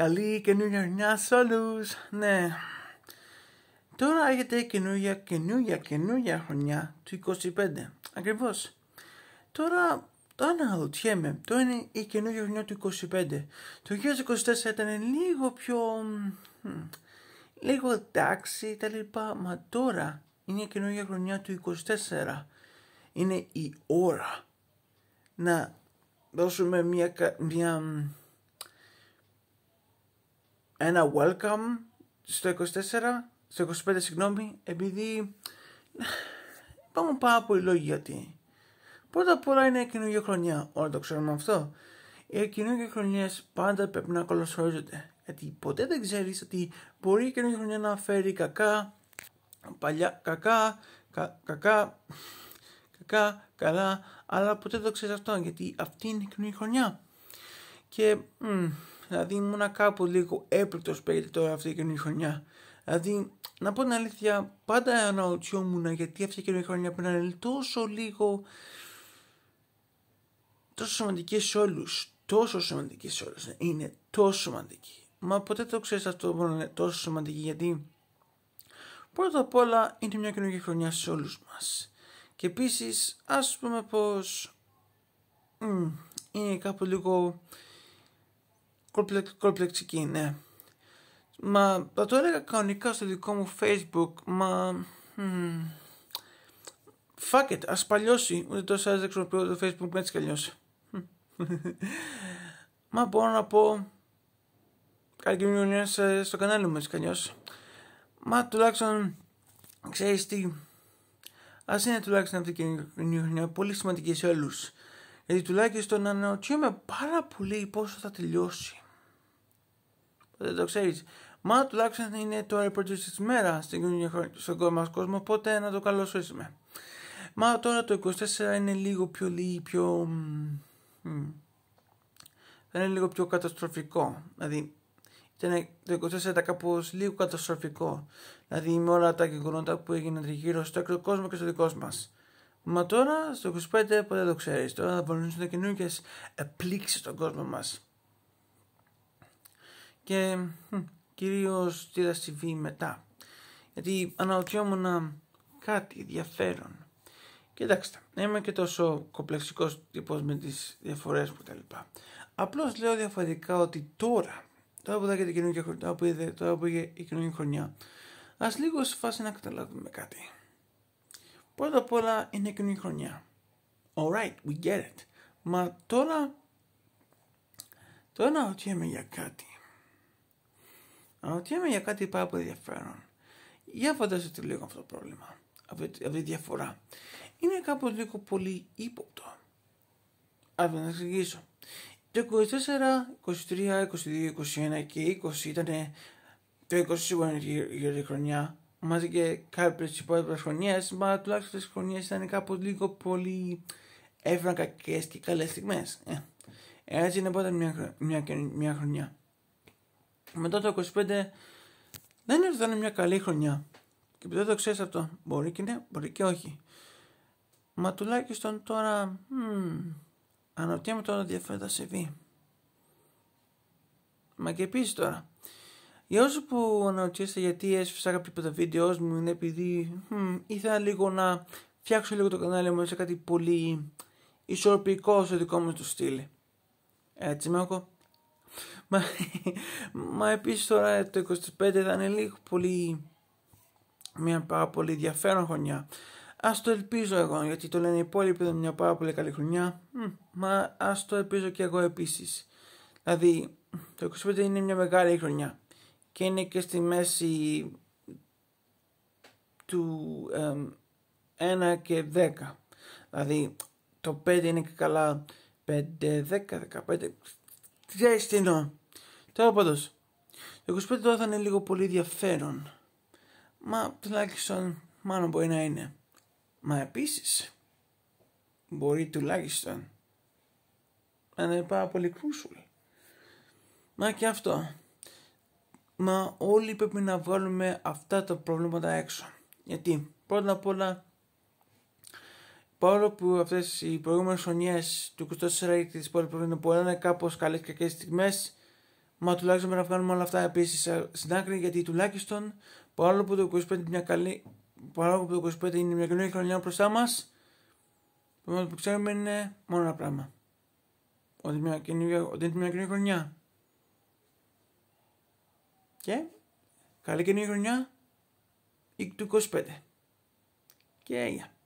Καλή καινούργια χρονιά σε όλους. Ναι. Τώρα έρχεται καινούργια χρονιά του 25. Ακριβώς. Τώρα αναρωτιέμαι. Τώρα είναι η καινούργια χρονιά του 25. Το 2024 ήταν λίγο πιο... λίγο εντάξει τα λοιπά. Μα τώρα είναι η καινούργια χρονιά του 24. Είναι η ώρα να δώσουμε ένα welcome στο 25 συγγνώμη, επειδή υπάρχουν πάρα πολλοί λόγοι γιατί. Πρώτα απ' όλα είναι η καινούργια χρονιά, όλα το ξέρουμε αυτό. Οι καινούργιες χρονιές πάντα πρέπει να καλωσορίζονται, γιατί ποτέ δεν ξέρεις ότι μπορεί η καινούργια χρονιά να φέρει κακά, καλά, αλλά ποτέ δεν το ξέρεις αυτό, γιατί αυτή είναι η καινούργια χρονιά. Και δηλαδή ήμουνα κάπου λίγο έπληκτος παίρνει τώρα αυτή η καινούργια χρονιά. Δηλαδή, να πω την αλήθεια, πάντα αναρωτιόμουν γιατί αυτή η καινούργια χρονιά πρέπει να είναι τόσο λίγο, τόσο σημαντική σε όλους. Τόσο σημαντική σε όλους. Είναι τόσο σημαντική. Μα ποτέ το ξέρεις αυτό που είναι τόσο σημαντική, γιατί πρώτα απ' όλα είναι μια καινούργια χρονιά σε όλους μας. Και επίσης, ας πούμε πως είναι κάπου λίγο κολπλεξική, ναι. Μα θα το έλεγα κανονικά στο δικό μου Facebook, μα fuck it, ας παλιώσει, ούτε τόσο δεν χρησιμοποιώ το Facebook με έτσι κι αλλιώς. Μα μπορώ να πω καλή κοινωνία στο κανάλι μου έτσι κι αλλιώς. Μα τουλάχιστον ξέρεις τι, ας είναι τουλάχιστον αυτή η κοινωνία χρονιά πολύ σημαντική σε όλους. Γιατί τουλάχιστον αναρωτιέμαι πάρα πολύ πόσο θα τελειώσει. Δεν το ξέρεις. Μα τουλάχιστον είναι τώρα η πρώτη της μέρα στον κόσμο, οπότε να το καλωσορίσουμε. Μα τώρα το 24 είναι λίγο πιο θα είναι λίγο πιο καταστροφικό. Δηλαδή το 24 ήταν κάπως λίγο καταστροφικό. Δηλαδή με όλα τα γεγονότα που έγιναν γύρω στο έξω κόσμο και στο δικό μας. Μα τώρα στο 25 ποτέ δεν το ξέρεις. Τώρα θα βολούν καινούργιες επλήξεις στον κόσμο μας. Και κυρίως τι θα συμβεί μετά. Γιατί αναρωτιόμουν κάτι ενδιαφέρον. Κοιτάξτε, είμαι και τόσο κομπλεξικός τύπος με τις διαφορές μου κτλ. Απλώς λέω διαφορετικά ότι τώρα που θα έχετε καινούργια χρονιά, τώρα που είχε η καινούργια χρονιά, ας λίγο σε φάση να καταλάβουμε κάτι. Πρώτα απ' όλα είναι η καινούργια χρονιά. Alright, we get it. Μα τώρα αναρωτιέμαι για κάτι. Αναρωτιέμαι για κάτι πάρα πολύ ενδιαφέρον. Για φανταστείτε λίγο αυτό το πρόβλημα. Αυτή τη διαφορά. Είναι κάπως λίγο πολύ ύποπτο. Ας να εξηγήσω. Το 24, 23, 22, 21 και 20 ήταν το 20 σίγουρα για τη χρονιά. Μαζί και κάποιες υπόλοιπες χρονιές, μα τουλάχιστον τις χρονιές ήταν κάπως λίγο πολύ έφεραν κακές και καλές στιγμές. Έτσι είναι πάντα μια χρονιά. Μετά το 25 δεν είναι ότι θα είναι μια καλή χρονιά. Και επειδή το ξέρεις αυτό, μπορεί και ναι, μπορεί και όχι. Μα τουλάχιστον τώρα αναρωτιέμαι τώρα ενδιαφέροντα θα συμβεί. Μα και επίσης τώρα, για όσους που αναρωτιέστε γιατί έσφισα κάποια από τα βίντεο μου, είναι επειδή ήθελα λίγο να φτιάξω λίγο το κανάλι μου σε κάτι πολύ ισορροπικό στο δικό μου το στυλ. Έτσι Μάκο. Μα επίσης τώρα το 25 θα είναι λίγο πολύ μια πάρα πολύ ενδιαφέρον χρονιά. Ας το ελπίζω εγώ, γιατί το λένε οι υπόλοιποι είναι μια πάρα πολύ καλή χρονιά. Μα ας το ελπίζω και εγώ επίσης. Δηλαδή το 25 είναι μια μεγάλη χρονιά και είναι και στη μέση του 1 και 10. Δηλαδή το 5 είναι και καλά 5, 10, 15. Ξέρεις τι εννοώ. Τώρα πάντως το 25 τώρα θα είναι λίγο πολύ ενδιαφέρον. Μα τουλάχιστον μάλλον μπορεί να είναι. Μα επίσης μπορεί τουλάχιστον να είναι πάρα πολύ crucial. Μα και αυτό. Μα όλοι πρέπει να βγάλουμε αυτά τα προβλήματα έξω. Γιατί πρώτα απ' όλα, παρόλο που αυτές οι προηγούμενες χρονιές του 24 ή τις υπόλοιπες μπορεί να είναι κάπως καλές και κακές στιγμές, Μα τουλάχιστον πρέπει να βγάλουμε όλα αυτά επίσης στην άκρη, γιατί τουλάχιστον παρόλο που το 25 είναι μια καινούργια χρονιά μπροστά μας, το που ξέρουμε είναι μόνο ένα πράγμα. Ότι είναι μια καινούργια χρονιά. Και καλή καινούργια χρονιά του 25. Και yeah.